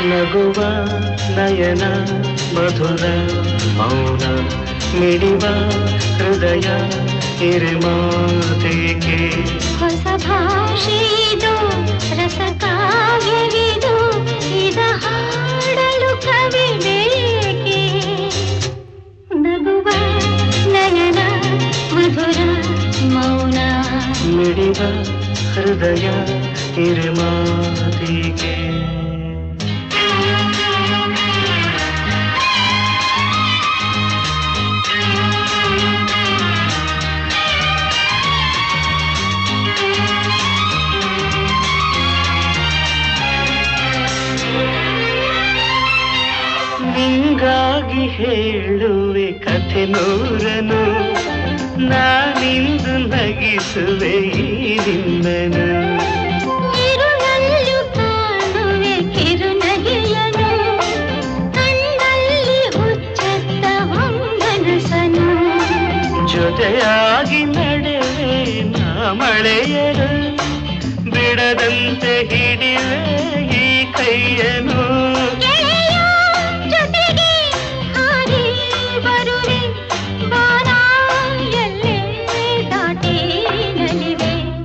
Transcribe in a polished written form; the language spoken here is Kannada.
ನಗುವ ನಯನ ಮಧುರ ಮೌನ ಮಿಡಿವ ಹೃದಯ ಹಿರಿಮಾತೆಗೆ ಹೊಸ ಭಾಷೆಯಿದು ರಸ ಕಾವ್ಯವಿದು ಇದ ಹಾಡಲು ಕವಿ ಬೇಕೆ ನಗುವ ನಯನ ಮಧುರ ಮೌನ ಮಿಡಿವ ಹೃದಯ ಹಿರಿಮಾತೆಗೆ ನಿಂಗಾಗಿ ಹೇಳುವೆ ಕಥೆ ನೂರನು ನಾನಿಂದು ನಗಿಸುವೆ ಈ ನಿನ್ನನು ಇರುಳಲ್ಲೂ ಕಾಣುವೆ ಕಿರುನಗೆಯನು ಕಣ್ಣಲ್ಲಿ ಹುಚ್ಚತ್ತ ಹೊಂಗನಸನು ಜೊತೆಯಾಗಿ ನಡೆವೆ ನಾ ಮಳೆಯರು ಬಿಡದಂತೆ ಹಿಡಿವೆ ಈ ಕೈಯ